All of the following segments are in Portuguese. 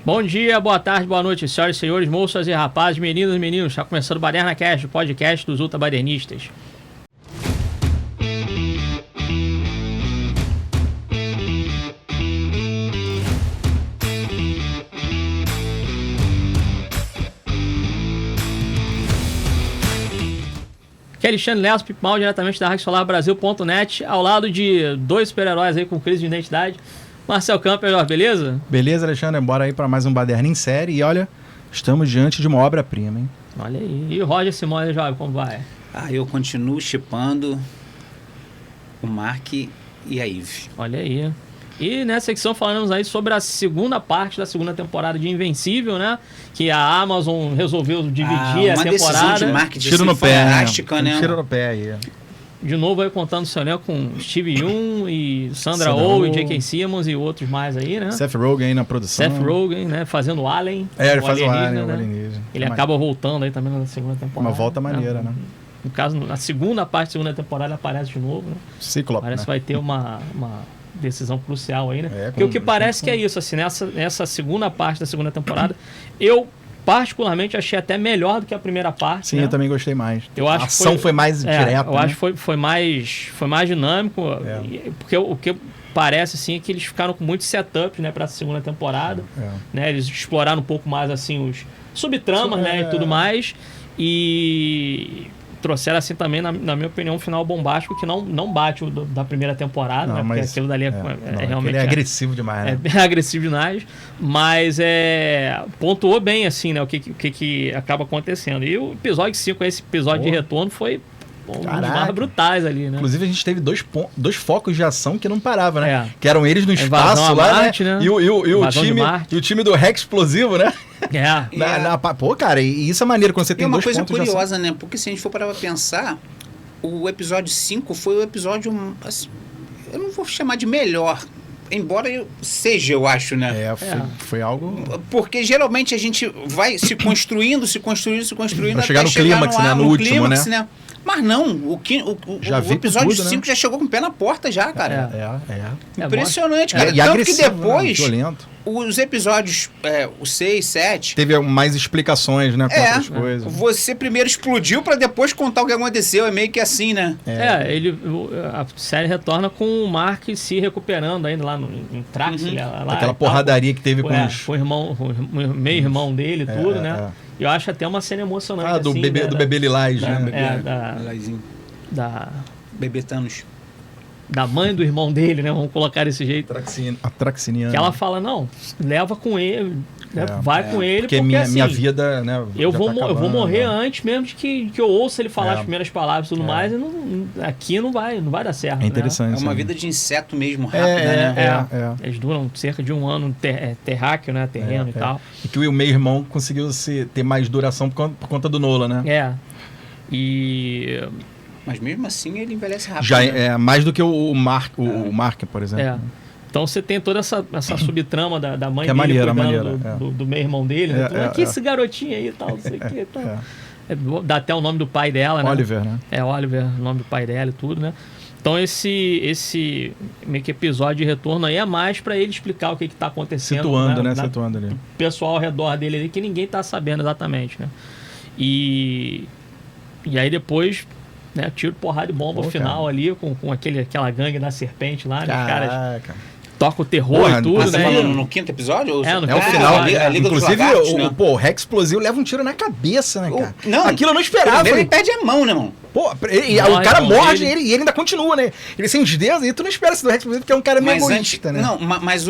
Bom dia, boa tarde, boa noite, senhoras e senhores, moças e rapazes, meninas e meninos. Está começando o Baderna Cast, o podcast dos ultrabadernistas. Aqui é Alexandre Lesso, Pipmal, diretamente da RadioSolarBrasil.net, ao lado de dois super-heróis aí com crise de identidade. Marcel Camper, beleza? Beleza, Alexandre, bora aí para mais um Baderna em série. E olha, estamos diante de uma obra-prima, hein? Olha aí. E o Roger Simões, jovem, como vai? Eu continuo shippando o Mark e a Eve. Olha aí. E nessa secção falamos aí sobre a segunda parte da segunda temporada de Invencível, né? Que a Amazon resolveu dividir a temporada. Uma decisão de marketing tiro no pé, fantástica, né? Tiro no pé aí. De novo aí contando o seu elenco com Steve Yeun e Sandra Oh e J.K. Simmons e outros mais aí, né? Seth Rogen aí na produção. Seth Rogen, né? Fazendo o Alien. Ele faz o alienígena, Alien, né? o alienígena. Ele acaba voltando aí também na segunda temporada. Uma volta maneira, né? No caso, na segunda parte da segunda temporada aparece de novo, né? Ciclope, parece né? que vai ter uma decisão crucial aí, né? Porque o que parece que é isso, assim, nessa segunda parte da segunda temporada, eu particularmente achei até melhor do que a primeira parte. Sim, né? Eu também gostei mais. Eu acho a ação foi mais direta. Eu acho que foi mais dinâmico, porque o que parece assim é que eles ficaram com muito setup, né, para a segunda temporada. Né? Eles exploraram um pouco mais assim os subtramas, né, e tudo mais, e trouxeram assim também, na minha opinião, um final bombástico que não bate o da primeira temporada, né? Porque aquilo dali realmente é agressivo demais, né? É bem agressivo demais, mas pontuou bem assim, né, o que acaba acontecendo. E o episódio 5, esse episódio de retorno, foi um dos mais brutais ali, né? Inclusive a gente teve dois focos de ação que não paravam, né? Que eram eles no espaço lá, Marte, né? E o time do Rex explosivo, né? Pô, cara, e isso é maneiro quando você tem dois pontos de ação. Uma coisa curiosa, né? Porque se a gente for parar pra pensar, o episódio 5 foi o episódio, assim, eu não vou chamar de melhor, embora seja, eu acho, né? Foi algo... Porque geralmente a gente vai se construindo pra chegar no clímax, né? No último, né? Mas não, o episódio 5 né? já chegou com o pé na porta já, cara. Impressionante, cara. E tanto agressivo, que depois, né? Violento. Os episódios, o 6, 7... Teve mais explicações, né? Com outras coisas. Você primeiro explodiu pra depois contar o que aconteceu. É meio que assim, né? A série retorna com o Mark se recuperando ainda lá em Trax. Aquela porradaria que teve com o meio-irmão dele e tudo, né? E eu acho até uma cena emocionante. Do bebê Lilás, né? Bebê Thanos. Da mãe do irmão dele, né? Vamos colocar desse jeito. A Traxiniana. Que ela fala, não, leva com ele, né? Vai com ele, porque minha vida, né? Eu vou morrer antes mesmo de que eu ouça ele falar as primeiras palavras e tudo mais, e aqui não vai dar certo. É interessante. Né? É uma vida de inseto mesmo, rápida, né? Eles duram cerca de um ano terráqueo, né? Terreno e tal. E que o meio-irmão conseguiu ter mais duração por conta do Nolan, né? Mas mesmo assim ele envelhece rápido. Já é mais do que o Mark, por exemplo. Então você tem toda essa subtrama da mãe que dele cuidando do meio-irmão dele. Aqui esse garotinho aí e tal, não sei o que. Dá até o nome do pai dela, né? Oliver, né? Oliver, o nome do pai dela e tudo, né? Então esse meio que episódio de retorno aí é mais pra ele explicar o que tá acontecendo. Situando, né? Situando ali. O pessoal ao redor dele ali, que ninguém tá sabendo exatamente, né? E aí depois... né, tiro, porrada e bomba no final ali, com aquela gangue da serpente lá, né? Os caras tocam o terror e tudo, né? Falando no quinto episódio? No final. Inclusive, o Rex explosivo leva um tiro na cabeça, né, cara? Aquilo eu não esperava. Ele perde a mão, né, irmão? Pô, o cara morde e ele ainda continua, né? Ele sem os dedos, e tu não espera esse do Rex explosivo, porque é um cara meio egoísta, né? Não, mas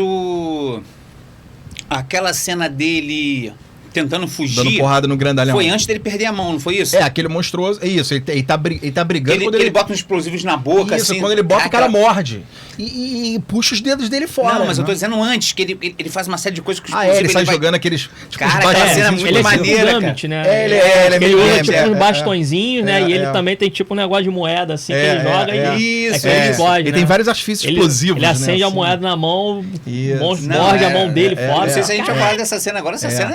aquela cena dele... tentando fugir. Dando porrada no grandalhão. Foi antes dele perder a mão, não foi isso? Aquele monstruoso. É isso, ele tá brigando quando ele bota uns explosivos na boca, isso, assim. Quando ele bota, o cara morde. E puxa os dedos dele fora. Não, mas eu tô dizendo antes, que ele faz uma série de coisas que os explosivos... ele sai jogando aqueles... Tipo, cara, aquela cena é muito maneira, Gambit, né? Ele usa tipo uns bastõezinhos, né? E ele também tem tipo um negócio de moeda, assim, que ele joga e ele explode, ele tem vários artifícios explosivos, ele acende a moeda na mão, morde a mão dele fora. Não sei se a gente vai falar dessa cena agora, essa cena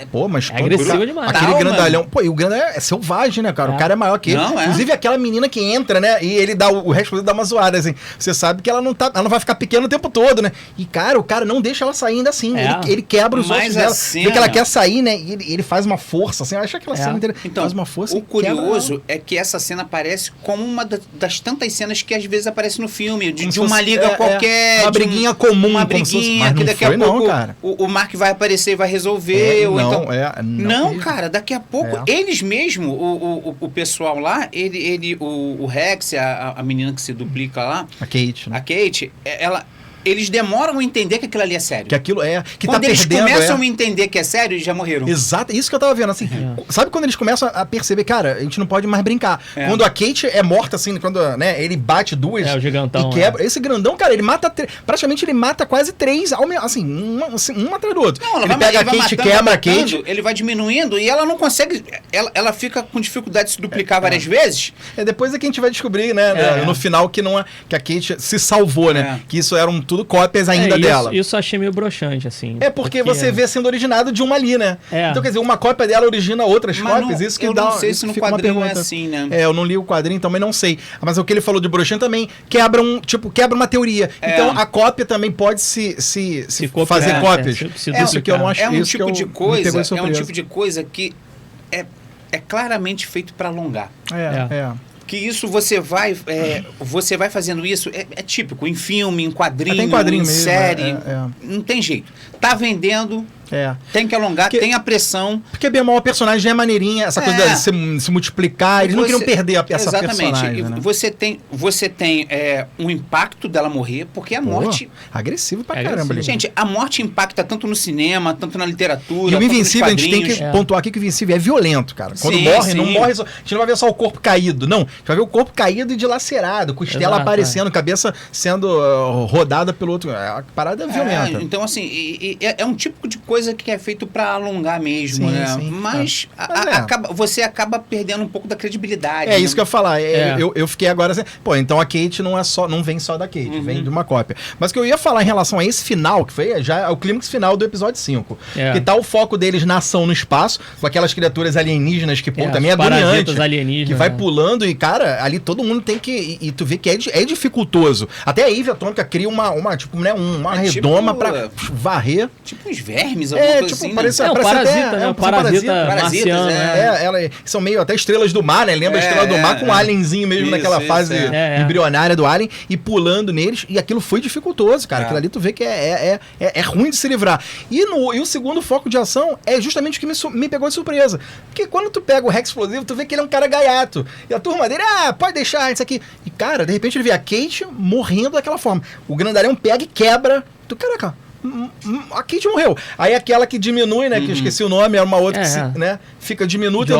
Pô, mas agressivo demais. Aquele grandalhão. Pô, e o grandalhão é selvagem, né, cara? O cara é maior que ele. Inclusive, aquela menina que entra, né? E ele dá o Rex dá uma zoada, assim. Você sabe que ela não vai ficar pequena o tempo todo, né? E, cara, o cara não deixa ela sair ainda assim. Ele quebra os ossos dela. Vê que ela quer sair, né? E ele faz uma força, assim. Eu acho aquela cena inteira. Então, faz uma força. O curioso é que essa cena aparece como uma das tantas cenas que às vezes aparece no filme. De uma liga qualquer. Uma briguinha comum. Uma briguinha que daqui a pouco o Mark vai aparecer e vai resolver. Não, cara, daqui a pouco, eles mesmo, o pessoal lá, o Rex, a menina que se duplica lá. A Kate. Né? A Kate, eles demoram a entender que aquilo ali é sério. Que aquilo que quando eles começam a entender que é sério, eles já morreram. Exato, isso que eu tava vendo, assim. Sabe quando eles começam a perceber, cara, a gente não pode mais brincar. Quando a Kate é morta, assim, quando, né, ele bate duas o gigantão, e quebra. Esse grandão, cara, ele mata praticamente ele mata quase três, assim, um atrás do outro. Não, ele pega a Kate, quebra a Kate. Ele vai diminuindo e ela não consegue, ela fica com dificuldade de se duplicar várias vezes. Depois é que a gente vai descobrir, né, no final que não é, que a Kate se salvou, né, que isso eram tudo cópias ainda dela. Isso eu achei meio broxante, assim. Porque você vê sendo originado de uma ali, né? Então, quer dizer, uma cópia dela origina outras cópias, isso que dá... Eu não sei se no quadrinho é assim, né? Eu não li o quadrinho, também não sei. Mas o que ele falou de broxante também quebra uma teoria. Então, a cópia também pode se fazer cópias. Isso que eu não acho. É um tipo de coisa que é claramente feito para alongar. Que isso você vai fazendo isso, é típico, em filme, em quadrinho, em série, não tem jeito. Tá vendendo, tem que alongar, tem a pressão. Porque bem mal o personagem já é maneirinha, essa coisa de se multiplicar, eles não queriam perder essa personagem. Né? Você tem um impacto dela morrer, porque a morte... Agressivo pra caramba. Ali. Gente, a morte impacta tanto no cinema, tanto na literatura, e o Invencível, a gente tem que pontuar aqui que o Invencível é violento, cara. Quando morre, não morre só... A gente não vai ver só o corpo caído, não. A gente vai ver o corpo caído e dilacerado, costela aparecendo, cabeça sendo rodada pelo outro. A parada é violenta. Então, assim, é um tipo de coisa que é feito pra alongar mesmo, né? Mas você acaba perdendo um pouco da credibilidade. Isso que eu ia falar. Eu fiquei agora assim, então a Kate não vem só da Kate, vem de uma cópia. Mas o que eu ia falar em relação a esse final, que foi já o clímax final do episódio 5, que tá o foco deles na ação no espaço, com aquelas criaturas alienígenas que, também é agoniante, que vai pulando e, cara, ali todo mundo tem que... E tu vê que é dificultoso. Até a Eve Atômica cria uma redoma pra varrer. Tipo uns vermes, alguma coisa assim, parece um parasita, né? Um parasita marciano, né? São meio até estrelas do mar, né? Lembra a estrela do mar com um alienzinho mesmo naquela fase embrionária do alien e pulando neles. E aquilo foi dificultoso, cara. Aquilo ali tu vê que é ruim de se livrar. E o segundo foco de ação é justamente o que me pegou de surpresa. Porque quando tu pega o Rex Explosivo, tu vê que ele é um cara gaiato. E a turma dele, pode deixar isso aqui. E, cara, de repente ele vê a Kate morrendo daquela forma. O grandalhão pega e quebra. Caraca, a Kate morreu. Aí aquela que diminui, né? Que eu esqueci o nome, era uma outra que né, fica diminuta,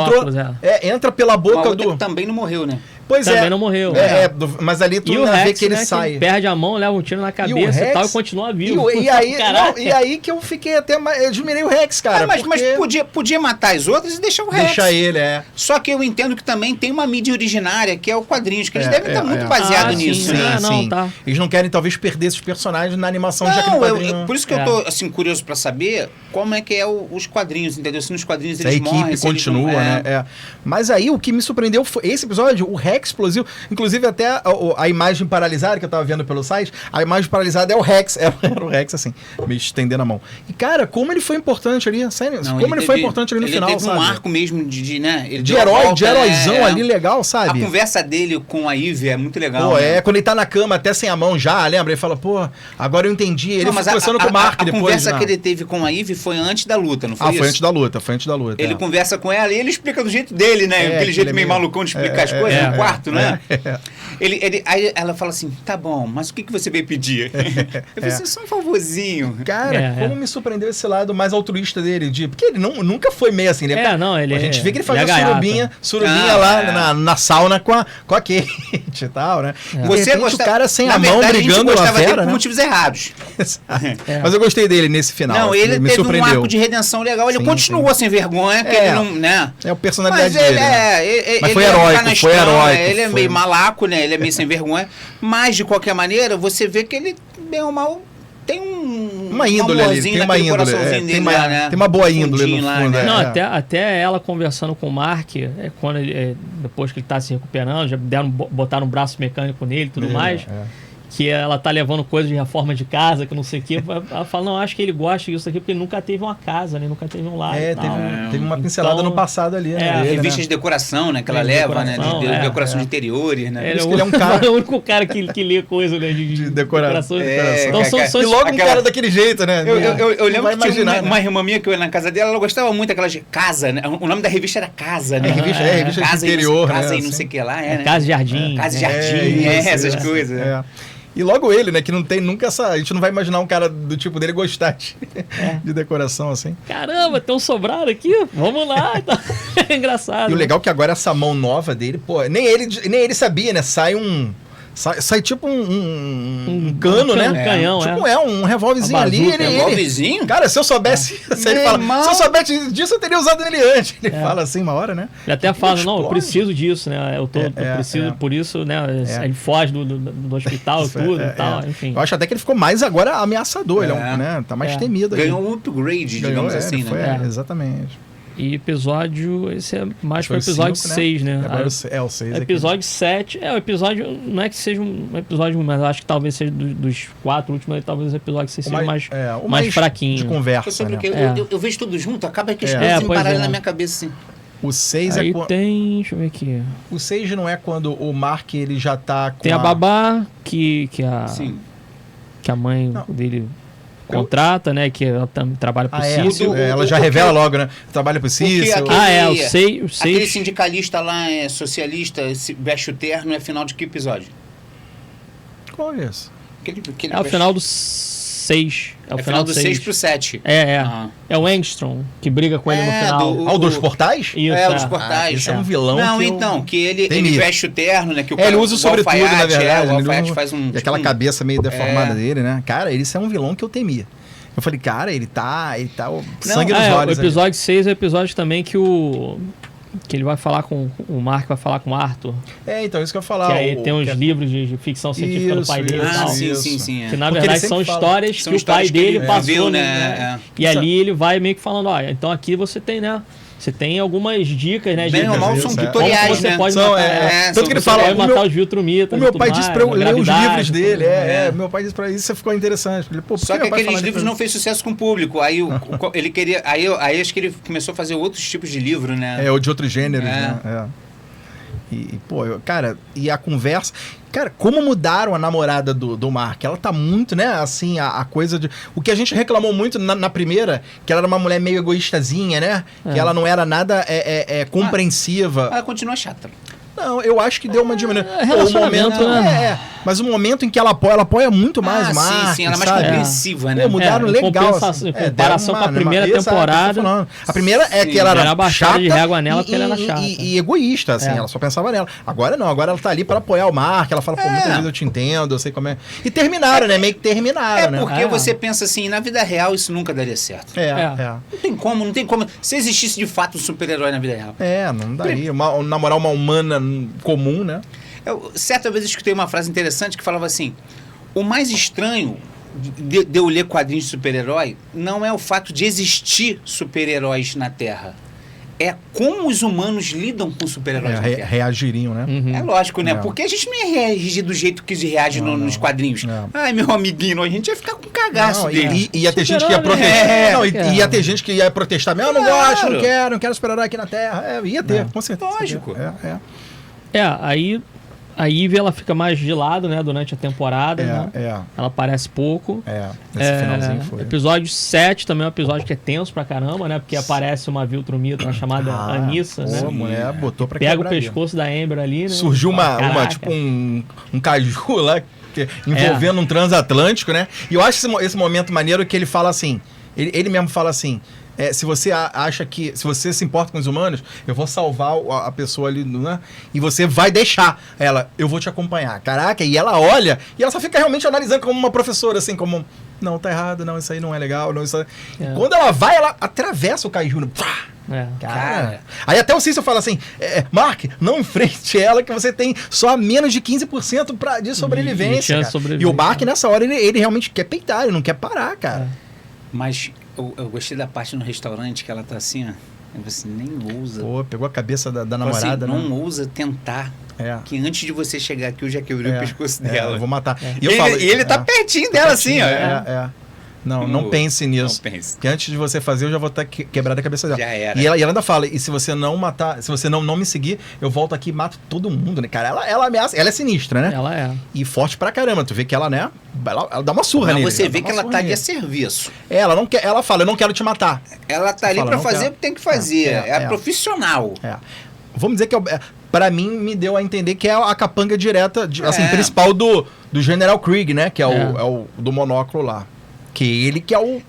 entra pela boca do... Que também não morreu, né? Pois também não morreu. Mas ali tu vê que ele sai. Que perde a mão, leva um tiro na cabeça e tal e continua vivo. E aí que eu fiquei até mais... Eu admirei o Rex, cara. Mas podia matar as outras e deixar o Rex. Deixa ele, Só que eu entendo que também tem uma mídia originária, que é o quadrinhos, que eles devem estar muito baseados nisso. Sim. Eles não querem, talvez, perder esses personagens na animação, já que no quadrinho... Por isso que eu tô, assim, curioso pra saber como é que é os quadrinhos, entendeu? Se nos quadrinhos eles morrem... A equipe continua, né? Mas aí, o que me surpreendeu foi esse episódio, o Rex Explosivo. Inclusive, até a imagem paralisada que eu tava vendo pelo site, a imagem paralisada é o Rex. Era o Rex, assim, me estendendo a mão. E, cara, como ele foi importante ali, sério, como ele foi importante ali no final, sabe? Ele teve um arco mesmo de heróizão ali, legal, sabe? A conversa dele com a Ivy é muito legal. Quando ele tá na cama, até sem a mão já, lembra? Ele fala, agora eu entendi. Ele foi conversando com o Mark depois. A conversa que ele teve com a Ivy foi antes da luta, não foi isso? Foi antes da luta. Ele conversa com ela e ele explica do jeito dele, né? Aquele jeito meio malucão de explicar as coisas no quarto, né? Aí ela fala assim, tá bom, mas o que você veio pedir? Eu falei assim, só um favorzinho. Cara, como me surpreendeu esse lado mais altruísta dele, porque ele nunca foi meio assim, né? A gente vê que ele fazia surubinha lá na sauna com a Kate e tal, né? O cara sem a mão brigando lá fora, por motivos errados. Mas eu gostei dele nesse final. Não, ele teve um arco de redenção legal, ele continuou sem vergonha, que ele não, né? É a personalidade dele. Mas foi heróico, ele é meio malaco, né? Ele é meio sem vergonha, mas de qualquer maneira, você vê que ele, bem ou mal, tem uma índole ali. Tem uma índole. Tem uma boa índole no fundo. Não, até ela conversando com o Mark, quando depois que ele tá se recuperando, já botaram um braço mecânico nele e tudo mais. Que ela tá levando coisas de reforma de casa, que não sei o quê. Ela fala, não, acho que ele gosta disso aqui, porque ele nunca teve uma casa, né? Nunca teve um lar. Teve uma pincelada no passado ali, né? Revista de decoração, né? Que ela leva, né? De decoração de interiores, né? Ele é um cara... é o único cara que lê coisa, né? De decoração. Então, e logo um cara daquele jeito, né? Eu lembro que tinha uma irmã minha que eu ia na casa dela, ela gostava muito daquelas de casa, né? O nome da revista era Casa, né? Revista de interior, Casa e não sei o que lá, né? Casa e Jardim. Casa e Jardim, essas coisas. E logo ele, né? Que não tem nunca essa... A gente não vai imaginar um cara do tipo dele gostar de decoração, assim. Caramba, tem um sobrado aqui? Vamos lá. É engraçado. E o legal é que agora essa mão nova dele, pô... Nem ele sabia, né? Sai tipo um cano, né? Um canhão, tipo, um revólverzinho ali. Revólverzinho? Cara, se eu soubesse... se eu soubesse disso, eu teria usado ele antes. Ele fala assim uma hora, né? Ele até fala, não, eu preciso disso, né? Eu preciso, por isso, né? Ele foge do hospital, tudo e tal, enfim. Eu acho até que ele ficou mais agora ameaçador, ele né? Tá mais temido. Ganhou um upgrade, digamos assim, né? Exatamente. E episódio, esse é mais para o episódio 6, né? Agora o 6 episódio 7, o episódio, não é que seja um episódio, mas acho que talvez seja dos 4 últimos, talvez o episódio 6 seja mais fraquinho. De conversa, eu vejo tudo junto, acaba que as coisas embaralham na minha cabeça, assim. O 6 aí tem, deixa eu ver aqui. O 6 não é quando o Mark, ele já tá com tem a babá, que a mãe dele... contrata, né? Que ela trabalha pro Cício. Ela já revela logo, né? Trabalha pro Cício. O 6. Aquele sindicalista lá é socialista, veste o terno, é final de que episódio? Qual é esse? É o final do 6. É o final do 6 pro 7. É o Engstrom que briga com ele no final. O dos portais? Isso, o dos portais. Esse é um vilão. Não, que ele veste o terno, né? Que o ele usa o sobretudo, na verdade. O Alfaiate faz e aquela cabeça meio deformada dele, né? Cara, ele é um vilão que eu temia. Eu falei, cara, ele tá sangue nos olhos. O episódio 6 é o episódio também que ele vai falar com o Mark, vai falar com o Arthur. Então, isso que eu ia falar. Que aí tem uns livros de ficção científica do pai dele e tal. Sim. Que na verdade são histórias que o pai dele passou, né? E ali ele vai meio que falando, então aqui você tem, né? Você tem algumas dicas, né? Bem normal, são tutoriais, você né? pode matar, tanto que ele fala, pode matar os Viltrumitas. O meu pai disse pra eu ler os livros dele. Meu pai disse pra isso, ficou interessante. Falei, só que aqueles livros não fez sucesso com o público. Aí ele queria. Aí acho que ele começou a fazer outros tipos de livro, né? Ou de outros gêneros, né? E, cara, e a conversa... Cara, como mudaram a namorada do Mark? Ela tá muito, né, assim, a coisa de... O que a gente reclamou muito na primeira, que ela era uma mulher meio egoístazinha, né? Que ela não era nada compreensiva. Ela continua chata. Não, eu acho que deu uma diminuída. Relacionamento, né? Mas o momento em que ela apoia muito mais o Mark. Sim, ela é mais compreensiva, né? Mudaram legal. Em comparação com a primeira temporada. A primeira que ela era chata de régua nela porque ela era chata. E egoísta, assim, ela só pensava nela. Agora não, agora ela tá ali pra apoiar o Mark, ela fala, muitas vezes eu te entendo, eu sei como é. E terminaram, né? Meio que terminaram, né? Porque você pensa assim, na vida real isso nunca daria certo. Não tem como. Se existisse de fato um super-herói na vida real. Não daria. Namorar uma humana comum, né? Certa vez eu escutei uma frase interessante que falava assim: o mais estranho de eu ler quadrinhos de super-herói não é o fato de existir super-heróis na Terra. É como os humanos lidam com super-heróis na Terra. Reagiriam, né? É lógico, né? Porque a gente não ia reagir do jeito que reage nos quadrinhos. Ai, meu amiguinho, a gente ia ficar com cagaço dele. Ia ter gente que ia protestar. Ia ter gente que ia protestar. Eu não gosto, não quero super-herói aqui na Terra. Ia ter, com certeza. Lógico. A Eve, ela fica mais de lado, né, durante a temporada, né? Ela aparece pouco. Nesse finalzinho foi. Episódio 7 também é um episódio que é tenso pra caramba, né? Porque aparece uma Viltrumita chamada Anissa, né? A mulher botou pra pega o pescoço da Amber ali, né? Surgiu tipo um caju lá, envolvendo um transatlântico, né? E eu acho esse momento maneiro que ele fala assim, ele mesmo fala assim, se você acha que... Se você se importa com os humanos, eu vou salvar a pessoa ali, né? E você vai deixar ela. Eu vou te acompanhar. Caraca, e ela olha, e ela só fica realmente analisando como uma professora, assim, como... Não, tá errado, não, isso aí não é legal, não, isso aí... Quando ela vai, ela atravessa o Kaiju. Cara. Aí até o Cício fala assim, Mark, não enfrente ela, que você tem só menos de 15% de sobrevivência. E o Mark, nessa hora, ele realmente quer peitar, ele não quer parar, cara. Mas eu gostei da parte no restaurante que ela tá assim, ó. Você nem ousa. Pô, pegou a cabeça da namorada, assim, né? Não ousa tentar. Que antes de você chegar aqui, eu já quebrei o pescoço dela. Eu vou matar. E ele tá pertinho dela, assim, ó. Não pense nisso. Não pense. Porque antes de você fazer, eu já vou estar quebrado a cabeça dela. Já era. E ela ainda fala, e se você não matar, se você não me seguir, eu volto aqui e mato todo mundo, né, cara? Ela ameaça, ela é sinistra, né? Ela é. E forte pra caramba. Tu vê que ela, né? Ela dá uma surra nele. Mas você vê que ela tá ali a serviço. Ela não quer, ela fala, eu não quero te matar. Ela tá ali pra fazer o que tem que fazer. É profissional. Vamos dizer que pra mim me deu a entender que é a capanga direta, assim, principal do General Krieg, né? Que é o do monóculo lá. Que ele que é o...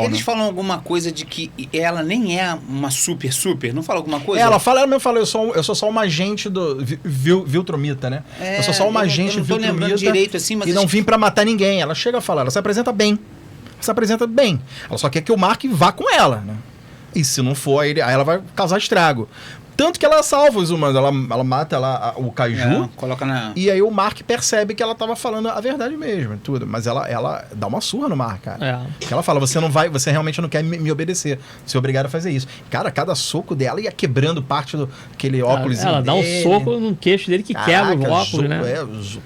Eles falam alguma coisa de que ela nem é uma super, não fala alguma coisa? Ela mesmo fala, eu sou só uma agente do Viltrumita, né? Eu sou só uma agente Viltrumita direito, assim, mas e não vim pra matar ninguém. Ela chega a falar, ela se apresenta bem. Ela só quer que o Mark vá com ela, né? E se não for, aí ela vai causar estrago. Tanto que ela salva os humanos, ela mata o Kaiju, coloca na... e aí o Mark percebe que ela tava falando a verdade mesmo, tudo. Mas ela dá uma surra no Mark, cara. Porque ela fala, você realmente não quer me obedecer, você é obrigado a fazer isso. Cara, cada soco dela ia quebrando parte daquele óculos dele. Ela dá um soco no queixo dele que quebra o óculos, né?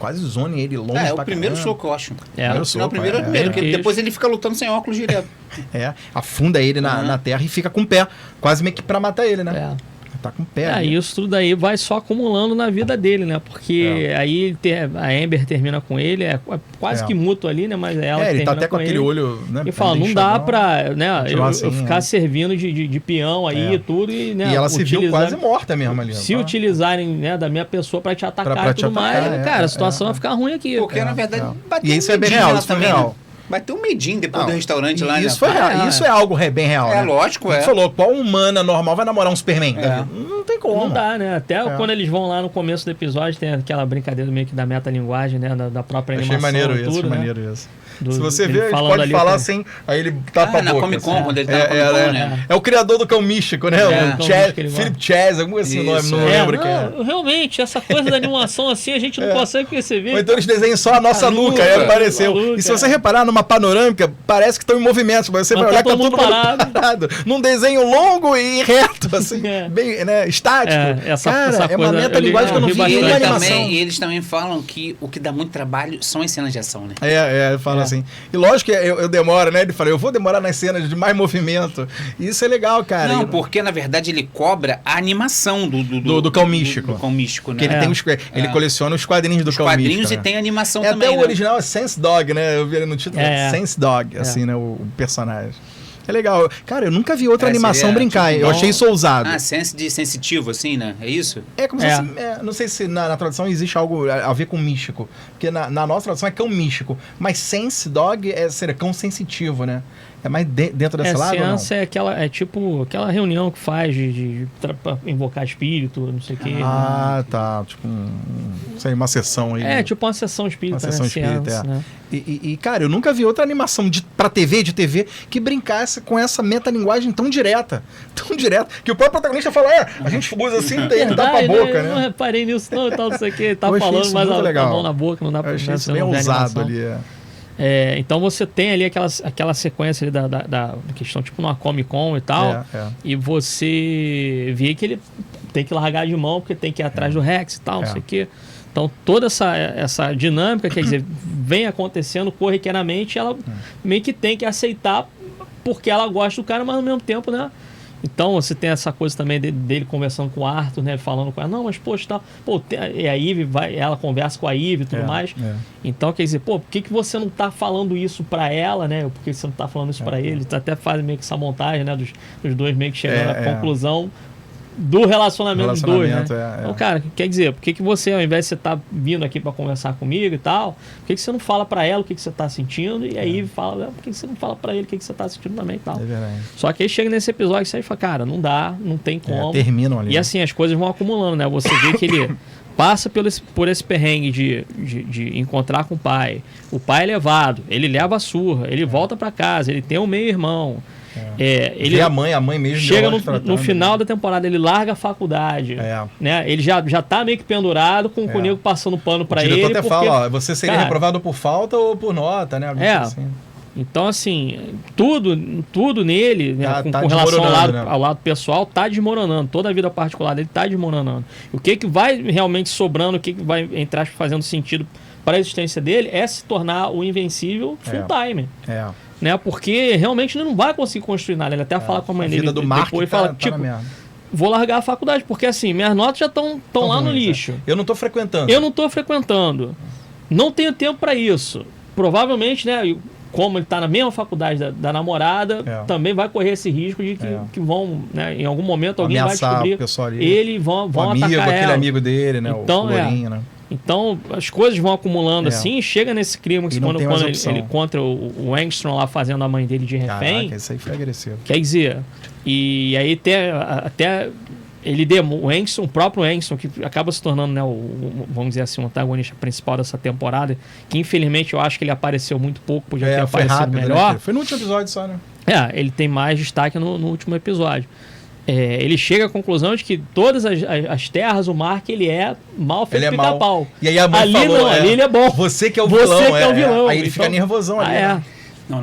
Quase zone ele longe pra É o primeiro soco, eu acho. O primeiro, porque depois ele fica lutando sem óculos direto. Afunda ele na terra e fica com o pé, quase meio que pra matar ele, né? Tá com o pé. Isso tudo aí vai só acumulando na vida dele, né? Porque aí a Amber termina com ele, é quase que mútuo ali, né? Mas ela ele tá até com aquele olho, né? E fala, não dá pra, né? Eu ficar servindo de peão aí e tudo. E, né, e ela se viu quase morta mesmo ali. Se utilizarem, né, da minha pessoa pra te atacar e tudo mais, cara, a situação vai ficar ruim aqui. Porque, na verdade, e isso é bem real, isso é real. Vai ter um medinho depois do restaurante lá, isso né? Isso é algo bem real, né? Lógico, Você falou, qual humana normal vai namorar um Superman? Não tem como. Não dá, né? Até quando eles vão lá no começo do episódio, tem aquela brincadeira meio que da metalinguagem, né? Da própria animação. Achei maneiro isso. Se você ver, ele pode ali, falar assim, aí ele tapa a boca. Na Comic Con, quando ele tá na Comic Con, né? É o criador do Cão Místico, né? O Philip Chaz, algum assim nome, não lembro quem é. Realmente, essa coisa da animação assim, a gente não consegue perceber. Ou então eles desenham só a nossa nuca, aí apareceu. E se você reparar numa panorâmica, parece que estão em movimento, mas você vai olhar que tá todo mundo parado. Num desenho longo e reto, assim, bem, né, estático. Cara, é uma metalinguagem que eu não vi em animação. E eles também falam que o que dá muito trabalho são as cenas de ação, né? Fala assim. E lógico que eu demoro, né? Ele fala, eu vou demorar nas cenas de mais movimento. E isso é legal, cara. Não, porque na verdade ele cobra a animação do Cão Místico. Do Cão Místico, né? Que ele tem ele coleciona os quadrinhos do Cão Místico. Os quadrinhos e tem animação também. Até o original é Sense Dog, né? Eu vi ali no título, Sense Dog, assim, né? O personagem. É legal. Cara, eu nunca vi outra animação brincar. Tipo, eu achei isso ousado. Sense de sensitivo, assim, né? É isso? É como se fosse, não sei se na tradução existe algo a ver com místico. Porque na nossa tradução é cão místico. Mas sense dog seria cão sensitivo, né? É mais dentro dessa lado ou não? É tipo aquela reunião que faz pra invocar espírito, não sei o quê. Tá. Tipo sei, uma sessão aí. Tipo uma sessão espírita. Uma sessão espírita, né? E, cara, eu nunca vi outra animação pra TV, que brincasse com essa metalinguagem tão direta. Tão direta. Que o próprio protagonista fala, a gente usa assim, ele dá pra boca, né? Eu não reparei nisso não e tal, não sei o quê. Tá falando, mas a mão na boca, não dá pra... Eu achei isso bem ousado ali, então você tem ali aquela sequência ali da questão, tipo numa Comic Con e tal, e você vê que ele tem que largar de mão porque tem que ir atrás do Rex e tal, não sei o quê. Então toda essa dinâmica, quer dizer, vem acontecendo corriqueiramente, ela meio que tem que aceitar porque ela gosta do cara, mas ao mesmo tempo, né? Então você tem essa coisa também dele conversando com o Arthur, né? Falando com ela, não, mas poxa, tal. E a Eve ela conversa com a Eve e tudo mais. Então, quer dizer, por que você não tá falando isso pra ela, né? Por que você não tá falando isso pra ele? Até faz meio que essa montagem, né? Dos dois meio que chegando à conclusão do relacionamento dos dois, né? Então, cara, quer dizer, por que você, ao invés de você estar vindo aqui pra conversar comigo e tal, por que você não fala pra ela o que você tá sentindo? E aí fala, por que você não fala pra ele o que você tá sentindo também e tal? É verdade. Só que aí chega nesse episódio e você fala, cara, não dá, não tem como. Terminam ali. E assim, as coisas vão acumulando, né? Você vê que ele passa por esse perrengue de encontrar com o pai é levado, ele leva a surra, ele volta pra casa, ele tem um meio-irmão. Ele vê a mãe mesmo chega no final da temporada, ele larga a faculdade, né? Ele já tá meio que pendurado com o nego passando pano pra ele. O diretor até fala, você seria reprovado por falta ou por nota, né? Assim. Então, assim, tudo nele, né, com relação ao lado pessoal, tá desmoronando. Toda a vida particular dele tá desmoronando. O que vai realmente sobrando, o que vai entrar fazendo sentido para a existência dele é se tornar o invencível full time. Né? Porque realmente ele não vai conseguir construir nada. Ele até fala com a mãe dele depois e fala, vou largar a faculdade, porque assim, minhas notas já estão lá no lixo. Eu não estou frequentando. Não tenho tempo para isso. Provavelmente, né, como ele está na mesma faculdade da namorada, também vai correr esse risco de que vão, né, em algum momento alguém vai descobrir ele, vão atacar ela. Aquele amigo dele, né, então, o Florinho, né? Então, as coisas vão acumulando assim, chega nesse clima que quando ele encontra o Engstrom lá fazendo a mãe dele de refém. Caraca, isso aí foi agressivo. Quer dizer, e aí até ele o próprio Engstrom, que acaba se tornando, né, vamos dizer assim, o antagonista principal dessa temporada, que infelizmente eu acho que ele apareceu muito pouco, podia ter aparecido rápido, melhor. Né? Foi no último episódio só, né? Ele tem mais destaque no último episódio. Ele chega à conclusão de que todas as terras, o Mark, ele é mal feito pica-pau. E aí a mãe falou, ali ele é bom. Você que é o vilão. Você que é o vilão. Aí ele fica nervosão ali. Né? Não,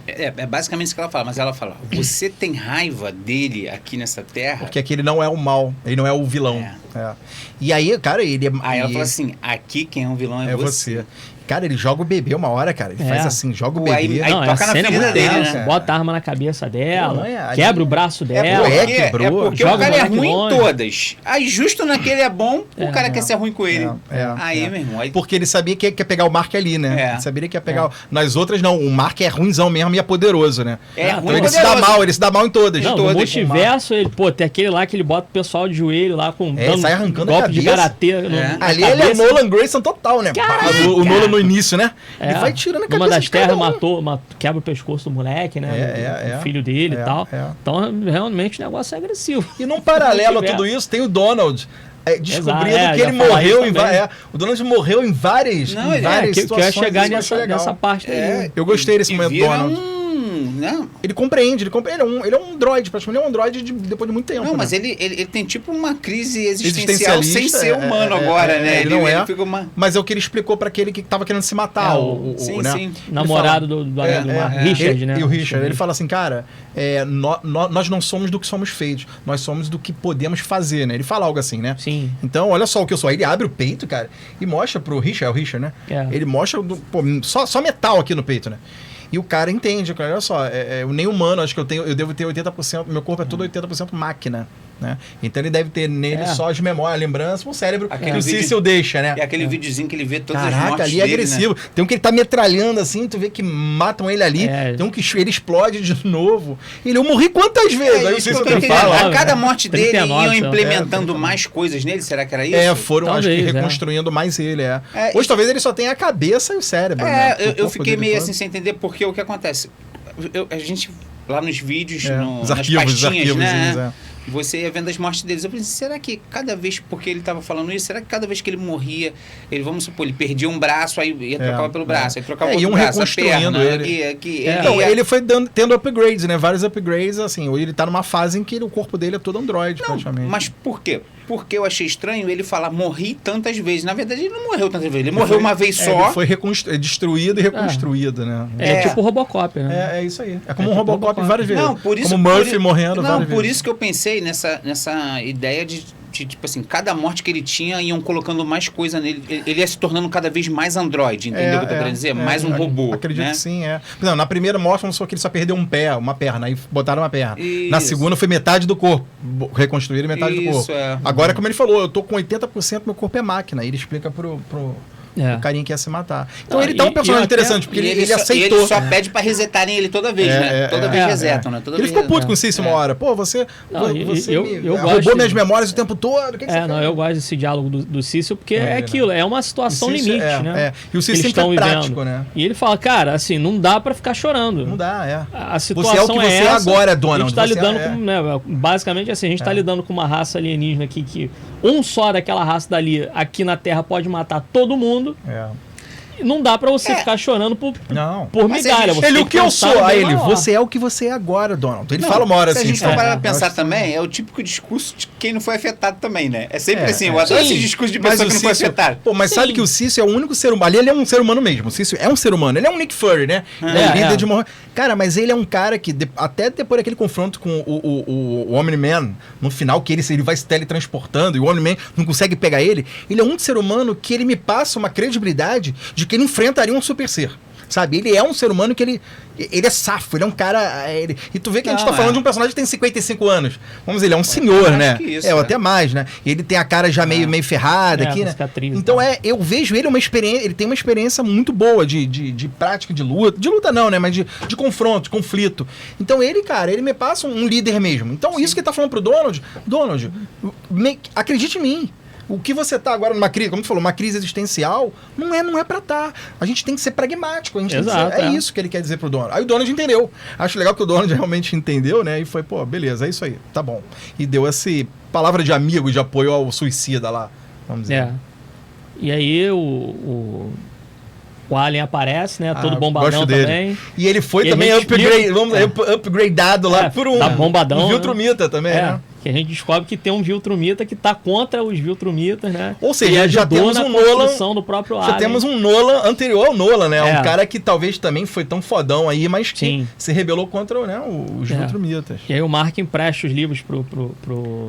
é basicamente isso que ela fala, mas ela fala, você tem raiva dele aqui nessa terra? Porque aqui ele não é o mal, ele não é o vilão. E aí, cara, ele... Aí ela fala assim, aqui quem é o vilão é você. Cara, ele joga o bebê uma hora, cara. Ele faz assim, joga o bebê. Aí toca na ferida dele, né? Bota a arma na cabeça dela, quebra o braço dela. Quebrou. Porque o cara é ruim em todas. Aí justo naquele é bom, o cara quer ser ruim com ele. Meu irmão. Porque ele sabia que ia pegar o Mark ali, né? Ele sabia que ia pegar... Nas outras, não. O Mark é ruimzão mesmo e é poderoso, né? Então ele se dá mal em todas. No multiverso, tem aquele lá que ele bota o pessoal de joelho lá com sai arrancando golpe de karatê. Ali ele é Nolan Grayson total, né? O Nolan no início, né? Ele vai tirando a cabeça. Uma das terras quebra o pescosto do moleque, né? O filho dele e tal. Então, realmente, o negócio é agressivo. E num paralelo a tudo isso, tem o Donald. Descobrindo que ele morreu em várias. O Donald morreu em várias situações. Quer chegar nessa parte aí. Eu gostei desse momento do Donald. Não. Ele compreende. Ele é um androide, praticamente. Ele é um androide depois de muito tempo. Não, mas ele tem tipo uma crise existencial sem ser humano agora, né? Ele não é. Mas é o que ele explicou pra aquele que tava querendo se matar. Sim. Namorado do Richard, né? E o Richard, ele fala assim, cara, nós não somos do que somos feitos. Nós somos do que podemos fazer, né? Ele fala algo assim, né? Sim. Então, olha só o que eu sou. Aí ele abre o peito, cara, e mostra pro Richard, é o Richard, né? Ele mostra só metal aqui no peito, né? E o cara entende, cara, olha só, eu nem humano, acho que eu devo ter 80%, meu corpo é todo 80% máquina, né? Então ele deve ter nele só as memórias, lembranças, o cérebro que o Cecil deixa, né? É aquele videozinho que ele vê todas as mortes ali dele, é agressivo. Né? Tem um que ele tá metralhando assim, tu vê que matam ele ali, tem um que ele explode de novo. Eu morri quantas vezes? Aí o Cecil fala. A cada morte dele iam implementando mais coisas nele, será que era isso? Foram talvez, acho que reconstruindo mais ele, Hoje talvez ele só tenha a cabeça e o cérebro, né? Eu fiquei meio assim sem entender porque o que acontece. A gente, lá nos vídeos, nas pastinhas, né? Você ia vendo as mortes deles. Eu pensei, será que cada vez, porque ele estava falando isso, será que cada vez que ele morria, vamos supor, ele perdia um braço, aí ia trocava pelo braço, aí trocava outro braço, reconstruindo a perna, ele. Ele foi tendo upgrades, né? Vários upgrades, assim. Ele tá numa fase em que o corpo dele é todo Android, praticamente. Mas por quê? Porque eu achei estranho ele falar morri tantas vezes. Na verdade, ele não morreu tantas vezes. Ele morreu uma vez só. Ele foi destruído e reconstruído, né? Tipo o Robocop, né? É isso aí. É como um Robocop várias vezes. Não, por isso, como Murphy morrendo várias vezes. Por isso que eu pensei nessa ideia de tipo assim, cada morte que ele tinha, iam colocando mais coisa nele. Ele ia se tornando cada vez mais androide, entendeu o que eu tô querendo dizer? Mais um robô. Acredito que sim, Não, na primeira morte, não só que ele só perdeu uma perna, aí botaram uma perna. Isso. Na segunda foi metade do corpo. Reconstruíram metade do corpo. Agora, como ele falou, eu tô com 80%, meu corpo é máquina. Aí ele explica pro o carinha que ia se matar. Então ele tá um personagem interessante, porque ele aceitou. Ele só pede pra resetarem ele toda vez, né? Toda vez resetam, né? Ele ficou puto com o Cecil uma hora. Pô, você roubou minhas memórias o tempo todo. Eu gosto desse diálogo do Cecil, porque é aquilo, é uma situação limite, né? E o Cecil sempre é prático, né? E ele fala, cara, assim, não dá pra ficar chorando. Não dá, A situação você é o que você é agora, Donald. A gente tá lidando com, né, basicamente assim, a gente tá lidando com uma raça alienígena aqui que um só daquela raça dali, aqui na Terra, pode matar todo mundo. não dá pra você ficar chorando por migalha. Ele, o que eu sou? Você é o que você é agora, Donald. Ele fala uma hora assim. Se a gente for para pensar também, é o típico discurso de quem não foi afetado também, né? É sempre assim, eu adoro esse discurso de pessoa que não foi afetada. Pô, mas sabe que o Cício é o único ser humano. Ali ele é um ser humano mesmo. O Cício é um ser humano. Ele é um Nick Fury, né? Líder de morrer. Cara, mas ele é um cara que, até depois daquele confronto com o Omni-Man, no final, que ele vai se teletransportando e o Omni-Man não consegue pegar ele é um ser humano que ele me passa uma credibilidade de que ele enfrentaria um super ser. Sabe? Ele é um ser humano que ele é safo, ele é um cara... E tu vê que a gente tá falando de um personagem que tem 55 anos. Vamos dizer, ele é um senhor, né? Ou até mais, né? E ele tem a cara já meio ferrada aqui, né? Cicatriz, então eu vejo ele uma experiência... Ele tem uma experiência muito boa de prática de luta. De luta não, né? Mas de confronto, de conflito. Então ele, cara, ele me passa um líder mesmo. Então isso que ele tá falando pro Donald, acredite em mim. O que você tá agora numa crise, como tu falou, uma crise existencial, não é pra tá. A gente tem que ser pragmático. É isso que ele quer dizer pro Donald. Aí o Donald entendeu. Acho legal que o Donald realmente entendeu, né? E foi, beleza, é isso aí, tá bom. E deu essa palavra de amigo, de apoio ao suicida lá, vamos dizer. E aí o Alien aparece, né? Todo bombadão também. E ele foi também upgradeado lá por um Viltrumita também, né? Que a gente descobre que tem um Viltrumita que tá contra os Viltrumitas, né? Ou seja, já temos um Nolan do próprio Alien. Já temos um Nolan anterior ao Nolan, né? Um cara que talvez também foi tão fodão aí, mas que se rebelou contra os Viltrumitas. E aí o Mark empresta os livros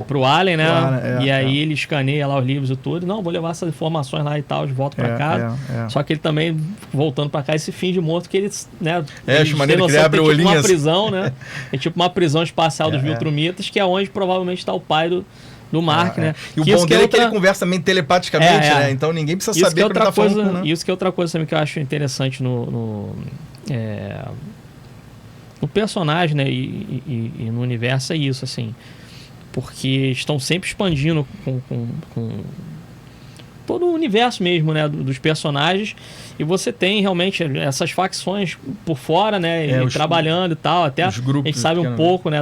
pro Alien, né? E aí ele escaneia lá os livros e tudo. Não, vou levar essas informações lá e tal, de volta pra casa. Só que ele também, voltando pra cá, esse fim de morto que ele, né? Acho maneiro que ele abre o olhinho. Uma prisão, né? É tipo uma prisão espacial dos Viltrumitas, que é onde provavelmente está o pai do Mark, né? E o bom dele é que ele conversa também telepaticamente, né? Então ninguém precisa saber o que ele tá falando. Né? Isso que é outra coisa também que eu acho interessante no personagem, né? E no universo é isso, assim. Porque estão sempre expandindo com todo o universo mesmo, né? Dos personagens. E você tem realmente essas facções por fora, né? Trabalhando e tal. Até os grupos, a gente sabe um pouco, né?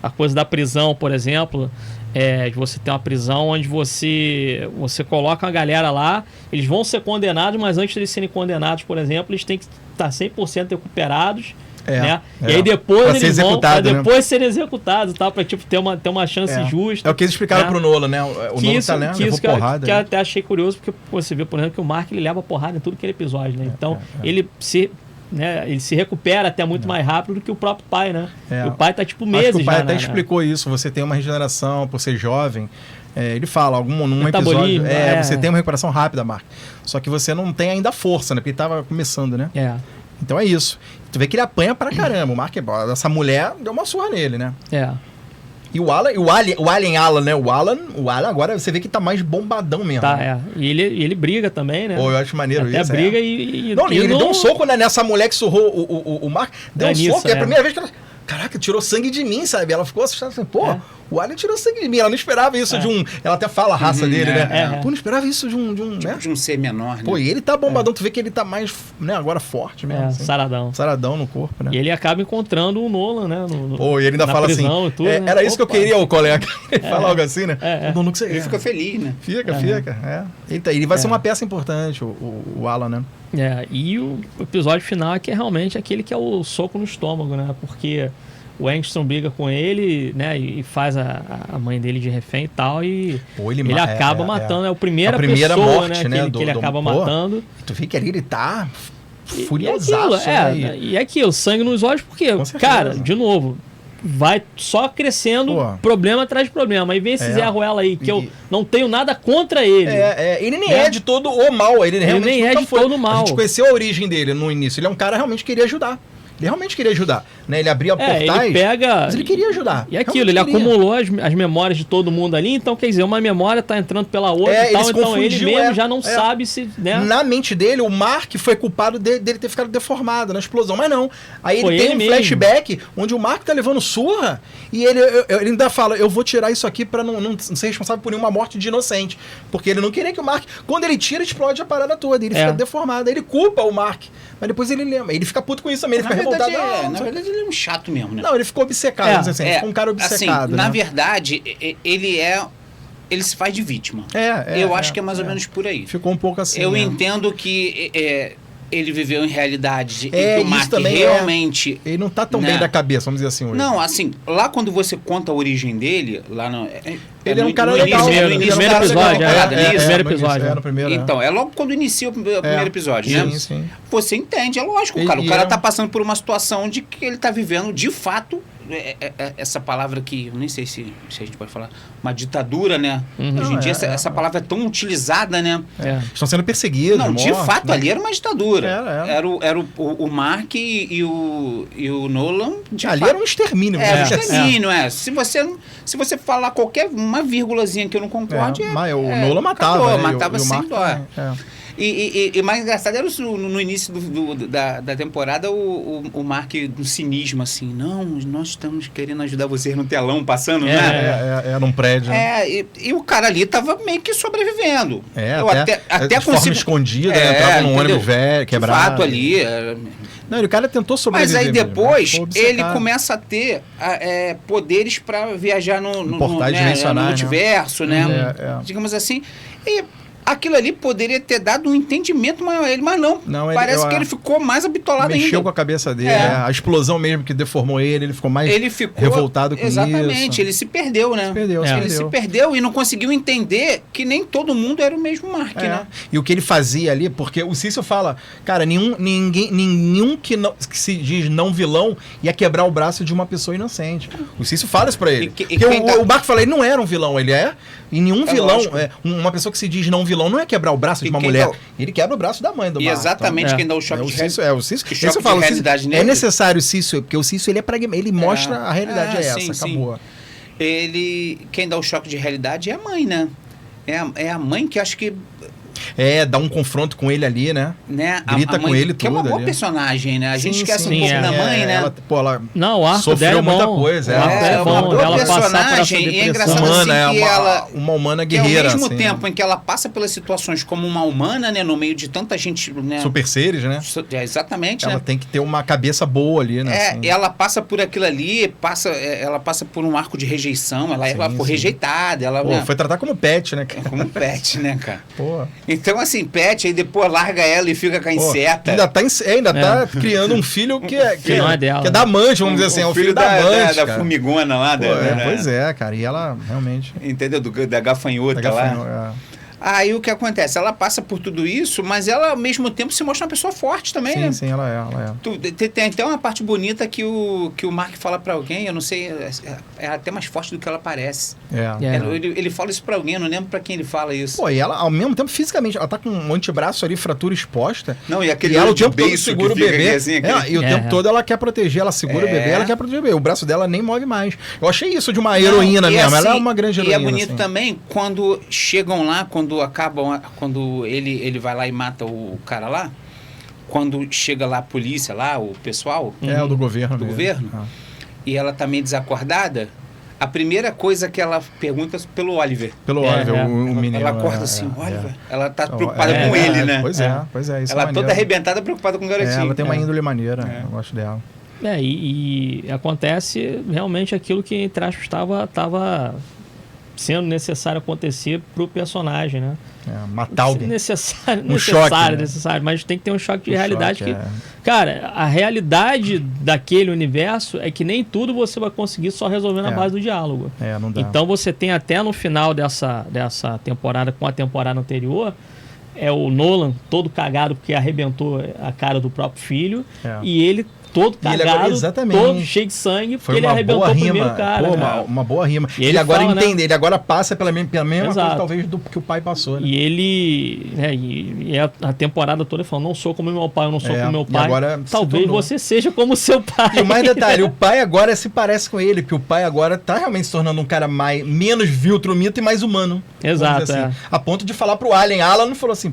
A coisa da prisão, por exemplo. De você ter uma prisão onde você coloca uma galera lá, eles vão ser condenados, mas antes de eles serem condenados, por exemplo, eles têm que estar 100% recuperados. Né? E aí depois eles vão depois serem executados, tá? Pra ter uma chance justa. É o que eles explicaram pro Nolan, né? O Nolan tá, né? Levou porrada. Que eu até achei curioso, porque você vê, por exemplo, que o Mark ele leva porrada em tudo que é episódio, né? Então ele se recupera até muito mais rápido do que o próprio pai, né? O pai tá tipo meses. Acho que o pai até explicou isso. Você tem uma regeneração por ser jovem. Ele fala, num episódio. Você tem uma recuperação rápida, Mark. Só que você não tem ainda a força, né? Porque ele tava começando, né? Então é isso. Tu vê que ele apanha pra caramba. O Mark, essa mulher deu uma surra nele, né? E o Alien Alan, né? O Alan agora você vê que tá mais bombadão mesmo. Né? E ele briga também, né? Eu acho maneiro isso. Briga ele deu um soco nessa mulher que surrou o Mark. Deu um soco, e é a primeira vez que ela... Caraca, tirou sangue de mim, sabe? Ela ficou assustada assim, o Alien tirou sangue de mim. Ela não esperava isso de um... Ela até fala a raça dele, né? Pô, não esperava isso de um tipo, né? De um ser menor, né? Pô, e ele tá bombadão. Tu vê que ele tá mais, né? Agora forte mesmo. Assim. Saradão no corpo, né? E ele acaba encontrando o Nolan, né? E ele ainda fala assim... Tudo, né? Era isso que eu queria, o colega. Fala algo assim, né? Ele fica feliz, né? Fica. Ele vai ser uma peça importante, o Alan, né? E o episódio final é que é realmente aquele que é o soco no estômago, né? Porque o Engstrom briga com ele, né? E faz a mãe dele de refém e tal. E ele acaba matando. É a primeira pessoa, morte, né? Que ele acaba matando. Tu vê que ali ele tá furiosaço. E aquilo, sangue nos olhos, porque, cara, de novo... vai só crescendo problema atrás de problema. Aí vem esse Zé Ruela aí, que eu não tenho nada contra ele. Ele nem é de todo o mal. Ele nem é de todo o mal. A gente conheceu a origem dele no início. Ele é um cara que realmente queria ajudar. Ele realmente queria ajudar, né? Ele abria portais, mas ele queria ajudar. E aquilo, ele acumulou as memórias de todo mundo ali, então quer dizer, uma memória tá entrando pela outra e tal, então ele mesmo já não sabe se... Né? Na mente dele, o Mark foi culpado dele ter ficado deformado na explosão, mas não. Aí ele tem um flashback onde o Mark tá levando surra e ele ainda fala, eu vou tirar isso aqui pra não ser responsável por nenhuma morte de inocente. Porque ele não queria que o Mark... Quando ele tira, explode a parada toda, ele fica deformado, aí ele culpa o Mark. Mas depois ele lembra, ele fica puto com isso também, ele fica revoltado. Na verdade, ele é um chato mesmo, né? Não, ele ficou obcecado, ele ficou um cara obcecado. Assim, na verdade, ele é ele se faz de vítima. Eu acho que é mais ou menos por aí. Ficou um pouco assim. Eu entendo que ele viveu em realidade em que o Mark realmente... Ele não tá tão bem da cabeça, vamos dizer assim. Hoje. Não, assim, lá quando você conta a origem dele, lá no... Ele é um cara legal. No primeiro episódio. No primeiro, então, é logo quando inicia o primeiro episódio, né? Sim. Você entende, é lógico, cara. O cara tá passando por uma situação de que ele tá vivendo, de fato, essa palavra que, eu nem sei se a gente pode falar, uma ditadura, né? Hoje em dia essa palavra é tão utilizada, né? Estão sendo perseguidos. Não, de fato, ali era uma ditadura. Era o Mark e o Nolan. Ali era um extermínio. Extermínio, Se você falar qualquer uma vírgulazinha que eu não concorde... o Nolan matava. Matava sem dó. E mais engraçado era no início da temporada o Mark do cinismo, assim, não, nós estamos querendo ajudar vocês no telão, passando, né? Num prédio. E o cara ali tava meio que sobrevivendo. Até de forma escondida, entrava num ônibus velho, quebrado. De fato ali... Não, o cara tentou sobreviver. Mas aí depois ele começa a ter poderes para viajar no multiverso, né? Digamos assim. E aquilo ali poderia ter dado um entendimento maior a ele, mas não. Parece que ele ficou mais abitolado ainda. Mexeu com a cabeça dele. A explosão mesmo que deformou ele ficou mais revoltado com isso. Exatamente, ele se perdeu, né? Ele se perdeu e não conseguiu entender que nem todo mundo era o mesmo Mark, né? E o que ele fazia ali, porque o Cício fala, cara, nenhum que se diz não vilão ia quebrar o braço de uma pessoa inocente. O Cício fala isso pra ele. O Mark fala, ele não era um vilão, ele é. E nenhum vilão, uma pessoa que se diz não vilão não é quebrar o braço de uma mulher. Ele quebra o braço da mãe do Mark. E exatamente quem dá o choque de realidade. O Cício é necessário o Cício, porque o Cício ele é ele mostra a realidade acabou. Quem dá o choque de realidade é a mãe, né? É a mãe que acho que... dá um confronto com ele ali, né? Grita com ele tudo. Que é uma boa personagem, né? A gente esquece um pouco da mãe, né? Ela não, o arco sofreu muita bom. coisa. É uma boa personagem. E é engraçado humana, assim que ela... Uma humana guerreira. Ao mesmo tempo em que ela passa pelas situações como uma humana, né? No meio de tanta gente... né? Super seres, né? Exatamente, ela tem que ter uma cabeça boa ali, né? Ela passa por aquilo ali, ela passa por um arco de rejeição, ela foi rejeitada. Foi tratar como pet, né? Como pet, né, cara? Pô. Então, assim, pet, aí depois larga ela e fica com a inseta. Ainda tá criando um filho que não é dela. Que é da amante, vamos dizer assim. É o filho da amante, da formigona lá. Pois é, cara. E ela realmente... Entendeu? Da gafanhota lá. Aí o que acontece? Ela passa por tudo isso, mas ela, ao mesmo tempo, se mostra uma pessoa forte também, né? Sim, ela é. Tem até uma parte bonita que o Mark fala pra alguém, eu não sei, é até mais forte do que ela parece. Ele fala isso pra alguém, eu não lembro pra quem ele fala isso. E ela, ao mesmo tempo, fisicamente, ela tá com um antebraço ali, fratura exposta. Não, e aquele ela o tempo todo segura o bebê. Assim, e o tempo todo ela quer proteger, ela segura o bebê, ela quer proteger o bebê. O braço dela nem move mais. Eu achei isso de uma heroína mesmo, assim, ela é uma grande heroína. E é bonito também quando chegam lá, quando acabam... Quando ele vai lá e mata o cara lá, quando chega lá a polícia, lá, o pessoal... o do governo. E ela tá meio desacordada, a primeira coisa que ela pergunta é pelo Oliver. O menino. Ela acorda assim, Oliver. Ela tá preocupada com ele, né? Pois é. Isso ela toda arrebentada, preocupada com o garotinho. Ela tem uma índole maneira, eu gosto dela. E acontece realmente aquilo que, entre aspas, estava sendo necessário acontecer pro personagem, né? Matar alguém. Necessário, mas tem que ter um choque de realidade cara, a realidade daquele universo é que nem tudo você vai conseguir só resolver na base do diálogo. Não dá. Então você tem até no final dessa temporada com a temporada anterior, o Nolan todo cagado porque arrebentou a cara do próprio filho, e ele todo cagado, todo cheio de sangue, porque ele arrebentou o primeiro cara. Uma boa rima. E ele agora entende, ele agora passa pela mesma coisa, talvez, do que o pai passou. Né? E ele, a temporada toda, ele falou, não sou como meu pai, eu não sou como meu pai. Agora talvez você seja como seu pai. E o mais detalhe, o pai agora se parece com ele, porque o pai agora tá realmente se tornando um cara menos viltrumito e mais humano. Exato. Assim. A ponto de falar pro Alan falou assim,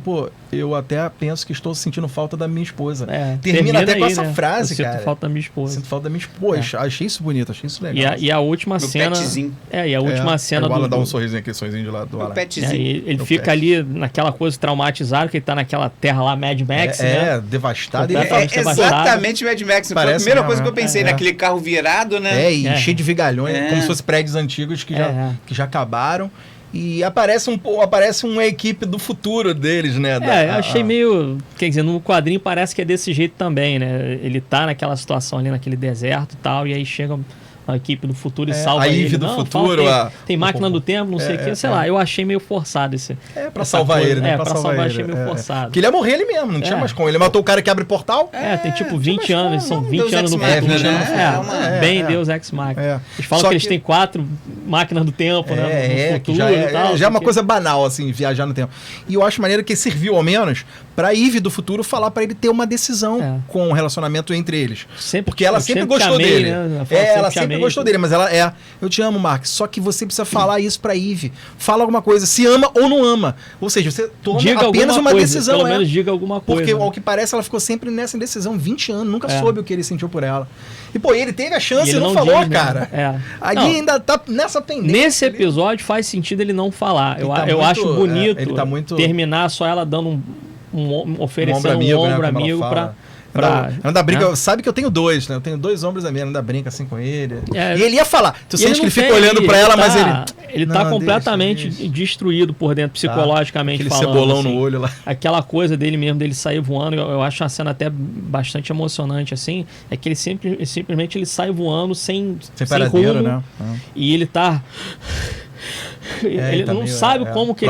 eu até penso que estou sentindo falta da minha esposa. Termina até com essa frase, cara. Sinto falta da minha esposa. Sinto falta da minha esposa. Achei isso bonito, achei isso legal. E a última cena... E a última cena do... dá um sorrisinho aqui, sorrisinho de lado do Alan. Ele fica ali naquela coisa traumatizado, que ele tá naquela terra lá, Mad Max, né? Devastado. Exatamente Mad Max. Foi a primeira coisa que eu pensei, naquele carro virado, né? Cheio de vigalhões, como se fossem prédios antigos que já acabaram. E aparece uma equipe do futuro deles, né? Eu achei meio... Quer dizer, no quadrinho parece que é desse jeito também, né? Ele tá naquela situação ali, naquele deserto e tal, e aí chega a equipe do futuro e salva ele. A Eve do futuro. Tem máquina do tempo, não sei o quê. Sei lá, eu achei meio forçado esse... pra salvar ele, né? Pra salvar achei meio forçado. Porque ele ia morrer ele mesmo, não tinha mais como. Ele matou o cara que abre portal. Tem tipo 20 anos, eles são 20 anos no futuro. Bem Deus Ex Machina. Eles falam que eles têm 4 máquinas do tempo, né? No futuro já é uma coisa banal, assim, viajar no tempo. E eu acho maneiro que serviu, ao menos, pra Eve do futuro falar pra ele ter uma decisão com o relacionamento entre eles. Porque ela sempre gostou dele. Ela sempre gostou dele, mas ela eu te amo, Mark, só que você precisa falar isso pra Eve. Fala alguma coisa, se ama ou não ama. Ou seja, você toma apenas uma decisão. Pelo menos diga alguma coisa. Porque, ao que parece, ela ficou sempre nessa indecisão, 20 anos, nunca soube o que ele sentiu por ela. E, pô, ele teve a chance e não falou, diz, cara. Ali ainda tá nessa pendência. Nesse episódio faz sentido ele não falar. Eu acho bonito terminar só ela dando oferecendo um ombro amigo pra... Não dá brinca, sabe que eu tenho 2, né? Eu tenho 2 ombros amigos, não dá brinca assim com ele. E ele ia falar. Tu sente que ele fica olhando pra ela, mas ele... Ele tá completamente destruído por dentro, psicologicamente falando. Aquele cebolão no olho lá. Aquela coisa dele mesmo, dele sair voando, eu acho a cena até bastante emocionante, assim. É que ele simplesmente ele sai voando sem rumo, né? E ele tá... ele não sabe como que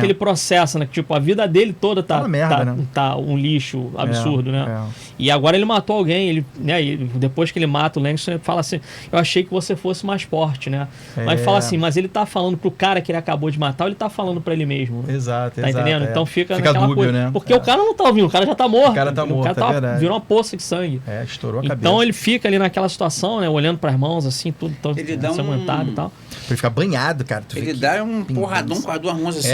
ele processa, né? Tipo, a vida dele toda tá um lixo absurdo, né? E agora ele matou alguém, e depois que ele mata o Langston, ele fala assim, eu achei que você fosse mais forte, né? Mas fala assim, mas ele tá falando pro cara que ele acabou de matar, ou ele tá falando pra ele mesmo? Exato, tá entendendo? Então fica naquela dúbio, coisa. Né? Porque o cara não tá ouvindo, o cara já tá morto. O cara tá morto, virou uma poça de sangue. Estourou a cabeça. Então ele fica ali naquela situação, né? Olhando pras mãos, assim, tudo tão ensanguentado e tal. Ele fica banhado, cara. Ele dá um porradão com as 2 mãos assim.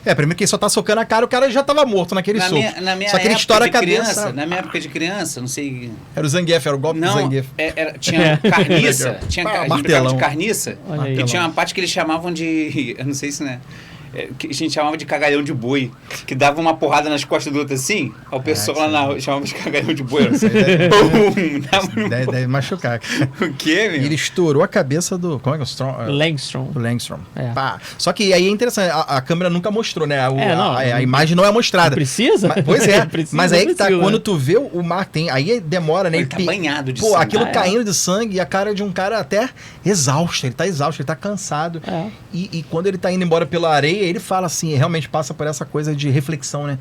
Primeiro que ele só tá socando a cara, o cara já tava morto naquele soco. Só que ele estoura a cabeça. Na minha época de criança, não sei... Era o Zangief, era o golpe do Zangief. Tinha carniça, a gente brincava de carniça, e tinha uma parte que eles chamavam de... Eu não sei se, né? Que a gente chamava de cagalhão de boi, que dava uma porrada nas costas do outro assim, o pessoal lá na rua chamava de cagalhão de boi. Deve machucar. O quê, meu? E ele estourou a cabeça do... Como é que é o Langstrom. Do Langstrom. Só que aí é interessante, a câmera nunca mostrou, né? A imagem não é mostrada. Precisa? Pois é. Mas aí que tá, quando tu vê o Mark, aí demora, né? Ele tá banhado de sangue. Aquilo caindo de sangue e a cara de um cara até exausto. Ele tá exausto, ele tá cansado. E quando ele tá indo embora pela areia, ele fala assim, realmente passa por essa coisa de reflexão, né?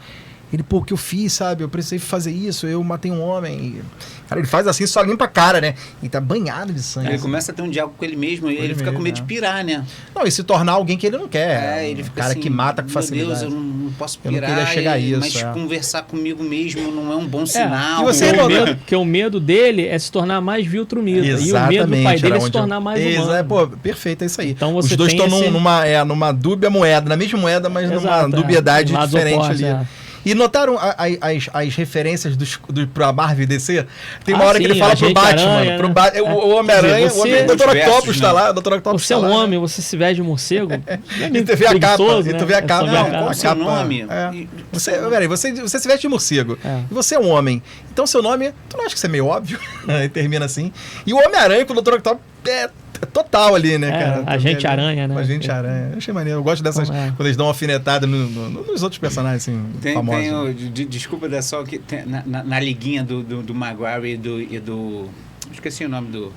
Ele, o que eu fiz, sabe? Eu precisei fazer isso, eu matei um homem. E, cara, ele faz assim, só limpa a cara, né? E tá banhado de sangue. Ele começa a ter um diálogo com ele mesmo e ele fica com medo de pirar, né? Não, e se tornar alguém que ele não quer. Ele fica cara assim, que mata com facilidade. Meu Deus, eu não posso pirar. Eu não queria chegar a isso. Mas conversar comigo mesmo não é um bom sinal. E você porque o medo dele é se tornar mais Viltrumita. E o medo do pai dele é se tornar mais humano. Perfeito, é isso aí. Então os dois estão numa dúbia moeda, na mesma moeda, mas numa dubiedade diferente ali. E notaram as referências pra Marvel e DC? Tem uma hora que ele fala pro Batman, o Homem-Aranha, o Dr. Octopus tá lá, o Dr. Octopus tá lá. Você é um homem, você se veste de morcego. E tu vê a capa, tu vê a capa. Qual o seu nome? Você se veste de morcego, e você é um homem. Então seu nome, tu não acha que isso é meio óbvio? E termina assim. E o Homem-Aranha com o Dr. Octopus total ali, né, cara? Agente Aranha, né? Agente Aranha. Eu achei maneiro. Eu gosto dessas... Quando eles dão uma alfinetada nos outros personagens, assim, famosos. Desculpa, da só que na liguinha do Maguire e do... Esqueci o nome do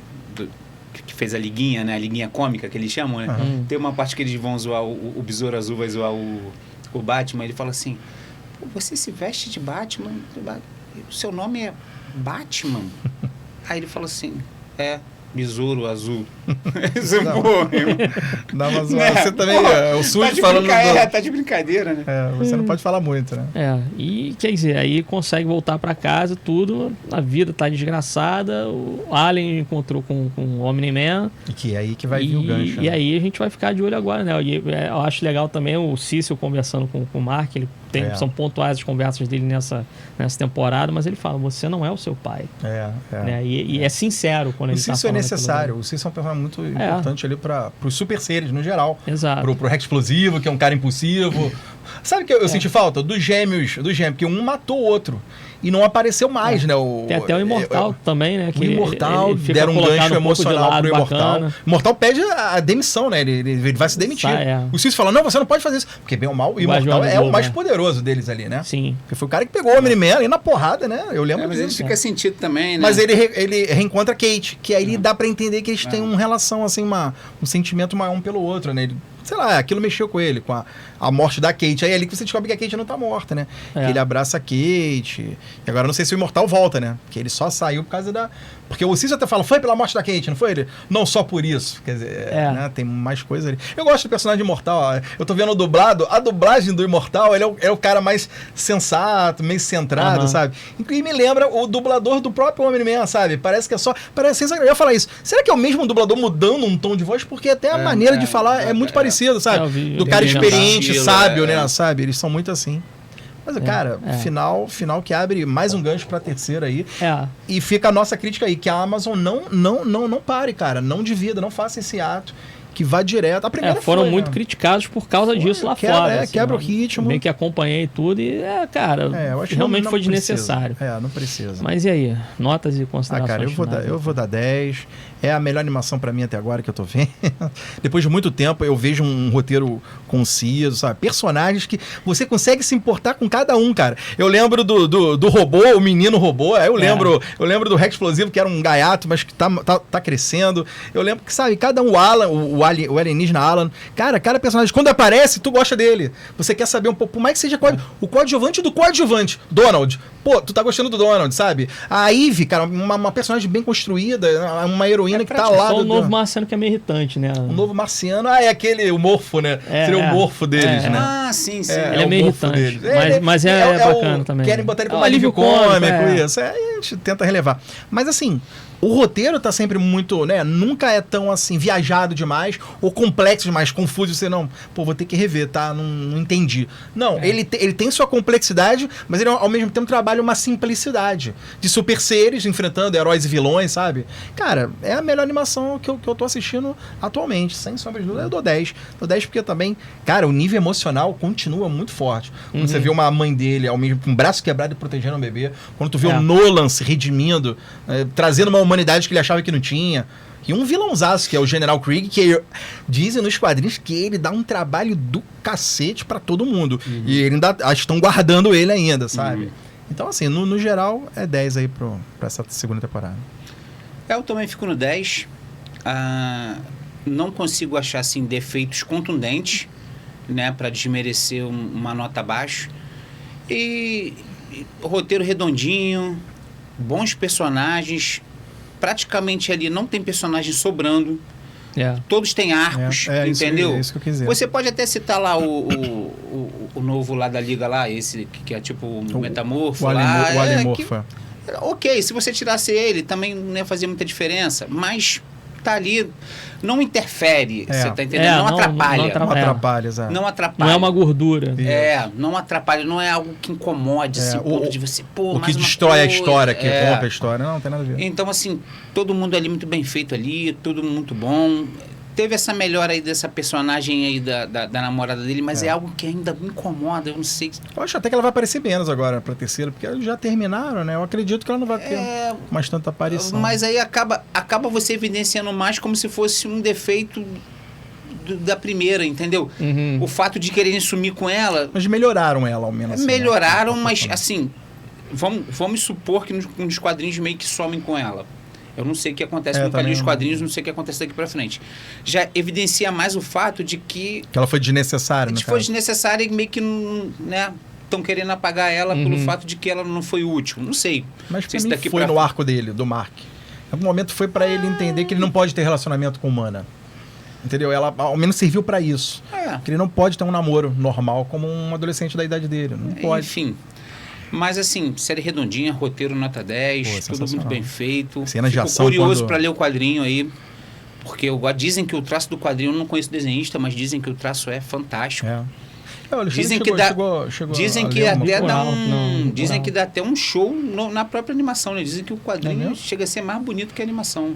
que fez a liguinha, né? A liguinha cômica, que eles chamam, né? Tem uma parte que eles vão zoar o Besouro Azul, vai zoar o Batman. Ele fala assim, você se veste de Batman? O seu nome é Batman? Aí ele fala assim, Besouro Azul. Dá uma zoada. Você também, o Sujo falando... Tá de brincadeira, né? Você não pode falar muito, né? E quer dizer, aí consegue voltar pra casa, tudo, a vida tá desgraçada, o Alien encontrou com o Omni-Man. E que é aí que vai vir o gancho. E aí a gente vai ficar de olho agora, né? E eu acho legal também o Cecil conversando com o Mark, são pontuais as conversas dele nessa temporada, mas ele fala, você não é o seu pai. Né? E é sincero quando ele tá falando. O Cecil é necessário. O Cecil é um personagem muito importante ali para os super seres, no geral. Exato. Pro Rex Explosivo, que é um cara impulsivo. Sabe que eu senti falta? Dos gêmeos, porque um matou o outro. e não apareceu mais, né? Tem até o Imortal também, né? Que o Imortal, deram um gancho emocional pro Imortal. O Imortal pede a demissão, né? Ele vai se demitir. O Cis fala, não, você não pode fazer isso. Porque bem ou mal, o Imortal é o mais poderoso deles ali, né? Sim. Porque foi o cara que pegou o Omni-Man ali na porrada, né? Eu lembro disso. Mas fica sentido também, né? Mas ele reencontra a Kate, que aí dá pra entender que eles têm uma relação, assim, um sentimento maior um pelo outro, né? Sei lá, aquilo mexeu com ele, com a morte da Kate. Aí é ali que você descobre que a Kate não tá morta, né? Que ele abraça a Kate. E agora eu não sei se o Imortal volta, né? Porque ele só saiu por causa da... Porque o Cícero até fala, foi pela morte da Kate, não foi ele? Não só por isso. Quer dizer, né? Tem mais coisa ali. Eu gosto do personagem Imortal. Ó. Eu tô vendo o dublado. A dublagem do Imortal, ele é o cara mais sensato, meio centrado, sabe? E me lembra o dublador do próprio Homem-Man, sabe? Parece que é só... Eu ia falar isso. Será que é o mesmo dublador mudando um tom de voz? Porque até a maneira de falar é muito parecida, sabe? Do cara experiente, sábio, né? Sabe? Eles são muito assim. Mas, cara, final que abre mais um gancho pra terceira aí. E fica a nossa crítica aí, que a Amazon não pare, cara. Não divida, não faça esse ato. Que vá direto. A primeira foram muito criticados por causa disso lá fora. Assim, quebra o ritmo. Bem que acompanhei tudo e, cara, realmente foi desnecessário. Não precisa. Mas e aí? Notas e considerações? Cara, eu vou dar 10. É a melhor animação pra mim até agora que eu tô vendo. Depois de muito tempo, eu vejo um roteiro conciso, sabe? Personagens que você consegue se importar com cada um, cara. Eu lembro do robô, o menino robô. Aí eu lembro do Rex Explosivo, que era um gaiato, mas que tá crescendo. Eu lembro que, sabe, cada um, o alienígena Alan. Cara, cada personagem, quando aparece, tu gosta dele. Você quer saber um pouco, por mais que seja o coadjuvante do coadjuvante. Donald. Pô, tu tá gostando do Donald, sabe? A Eve, cara, uma personagem bem construída, uma heroína que tá lá. Só o novo marciano que é meio irritante, né? O novo marciano, é o morfo, né? Seria o morfo deles, né? Ah, sim. Ele é meio irritante. Mas é bacana também. Querem botar ele como alívio cômico, isso. Aí a gente tenta relevar. Mas assim, o roteiro tá sempre muito, né? Nunca é tão assim, viajado demais ou complexo demais, confuso. Você não, vou ter que rever, tá? Não entendi. Não, ele tem sua complexidade, mas ele ao mesmo tempo trabalha uma simplicidade de super seres enfrentando heróis e vilões, sabe? Cara, é a melhor animação que eu tô assistindo atualmente, sem sombra de dúvida. Eu dou 10. Dou 10 porque também, cara, o nível emocional continua muito forte. Quando você vê uma mãe dele ao mesmo com o braço quebrado e protegendo um bebê, quando tu vê o Nolan se redimindo, trazendo uma humanidade que ele achava que não tinha. E um vilãozaço, que é o General Krieg, que dizem nos quadrinhos que ele dá um trabalho do cacete pra todo mundo. E ele ainda estão guardando ele ainda, sabe? Então, assim, no geral, é 10 aí pra essa segunda temporada. Eu também fico no 10. Não consigo achar, assim, defeitos contundentes, né? Pra desmerecer uma nota abaixo. E roteiro redondinho, bons personagens. Praticamente ali não tem personagem sobrando. Todos têm arcos, entendeu? É isso que eu quis dizer. Você pode até citar lá o novo lá da Liga lá, esse que é tipo o Metamorfo. O Alimorfo. Ok, se você tirasse ele, também não ia fazer muita diferença. Mas tá ali, não interfere, você tá entendendo? Não atrapalha. Não atrapalha. Não é uma gordura. Não atrapalha, não é algo que incomode, assim, ponto de você, o que destrói a história, que rompe a história, não tem nada a ver. Então, assim, todo mundo ali muito bem feito ali, tudo muito bom. Teve essa melhora aí dessa personagem aí da namorada dele, mas é algo que ainda me incomoda, eu não sei. Eu acho até que ela vai aparecer menos agora pra terceira, porque eles já terminaram, né? Eu acredito que ela não vai ter mais tanta aparição. Mas aí acaba você evidenciando mais como se fosse um defeito da primeira, entendeu? O fato de quererem sumir com ela... Mas melhoraram ela, ao menos. Assim, melhoraram, mas assim, vamos supor que nos quadrinhos meio que somem com ela. Eu não sei o que acontece, nunca li os quadrinhos, não sei o que acontece daqui pra frente. Já evidencia mais o fato de que ela foi desnecessária, né? Foi desnecessária e meio que, né, estão querendo apagar ela pelo fato de que ela não foi útil. Não sei. Mas pra mim foi no arco dele, do Mark. Em algum momento foi pra ele entender que ele não pode ter relacionamento com humana. Entendeu? Ela ao menos serviu pra isso. Que ele não pode ter um namoro normal como um adolescente da idade dele. Não pode. Enfim. Mas assim, série redondinha, roteiro nota 10, tudo muito bem feito. Cena de ação. Curioso para ler o quadrinho aí, porque dizem que o traço do quadrinho, eu não conheço desenhista, mas dizem que o traço é fantástico. Dizem que dá até um show na própria animação, né? Dizem que o quadrinho chega a ser mais bonito que a animação.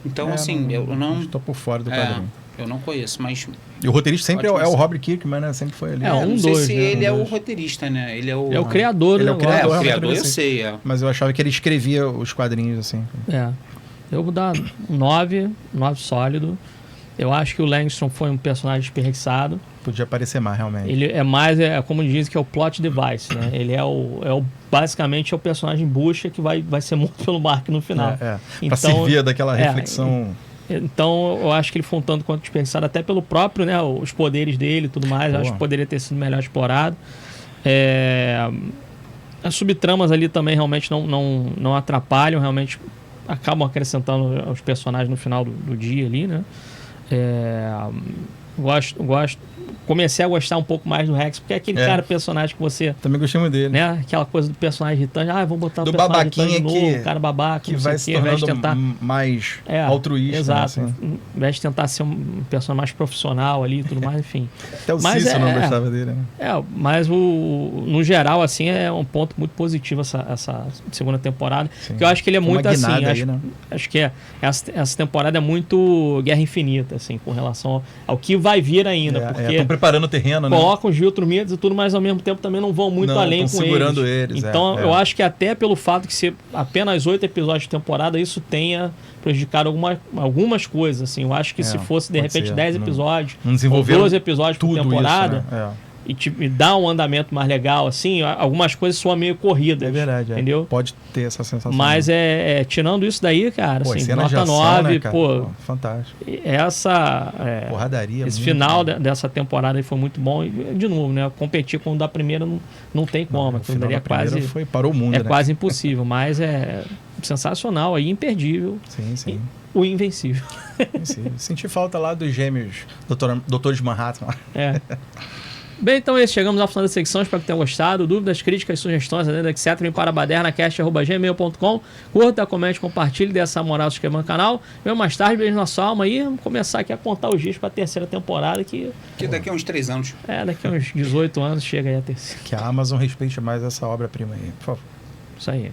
Então, assim, eu não... Estou por fora do quadrinho. Eu não conheço, mas... E o roteirista sempre é o Robert Kirkman, né? Sempre foi ali. Não sei se ele é o roteirista, né? Ele é o criador, ele né? O criador, eu sei, Mas eu achava que ele escrevia os quadrinhos, assim. Eu vou dar 9 sólido. Eu acho que o Langstrom foi um personagem desperdiçado. Podia aparecer mais, realmente. Ele é mais, como dizem, que é o plot device, né? Ele basicamente é o personagem bucha que vai ser morto pelo Mark no final. Então, pra servir daquela reflexão... Então, eu acho que ele foi um tanto quanto desperdiçado, até pelo próprio, né? Os poderes dele e tudo mais. Eu acho que poderia ter sido melhor explorado. As subtramas ali também realmente não atrapalham, realmente acabam acrescentando os personagens no final do dia ali, né? Comecei a gostar um pouco mais do Rex, porque é aquele personagem que você... Também gostei muito dele. Né? Aquela coisa do personagem irritante. Vamos botar do o personagem babaquinha irritante de novo, o cara babaca, que vai se tornando tentar... mais altruísta. Exato. Né, assim. Ao invés de tentar ser um personagem mais profissional ali e tudo mais, enfim. Até o Cícero não gostava dele, né? Mas no geral, assim, é um ponto muito positivo essa segunda temporada. Sim. Porque eu acho que ele é muito assim. Acho que essa temporada é muito Guerra Infinita, assim, com relação ao que vai vir ainda. Porque estão preparando o terreno, né? Colocam os Viltrumidas e tudo, mas ao mesmo tempo também não vão muito além com segurando eles. Então, eu acho que até pelo fato de ser apenas 8 episódios de temporada, isso tenha prejudicado algumas coisas, assim. Eu acho que se fosse, de repente, 10 episódios, ou 12 episódios por temporada... Isso, né? E dá um andamento mais legal, assim, algumas coisas soam meio corridas. É verdade, entendeu? Pode ter essa sensação. Mas tirando isso daí, cara, assim, nota 9, né, pô, fantástico. Porradaria. Esse final dessa temporada aí foi muito bom. E, de novo, né? Competir com o da primeira não tem como. Parou o mundo, né? Quase impossível, mas é sensacional aí, imperdível. Sim. O Invencível. Senti falta lá dos gêmeos Doutores Manhattan. Bem, então chegamos ao final da secção, espero que tenham gostado. Dúvidas, críticas, sugestões, etc. Vem para badernacast@gmail.com. Curta, comente, compartilhe, dê essa moral, se inscreva no canal. Vem mais tarde, beijo na sua alma aí. Vamos começar aqui a contar os dias para a terceira temporada. Que daqui a uns 3 anos. Daqui a uns 18 anos chega aí a terceira. Que a Amazon respeite mais essa obra-prima aí, por favor. Isso aí.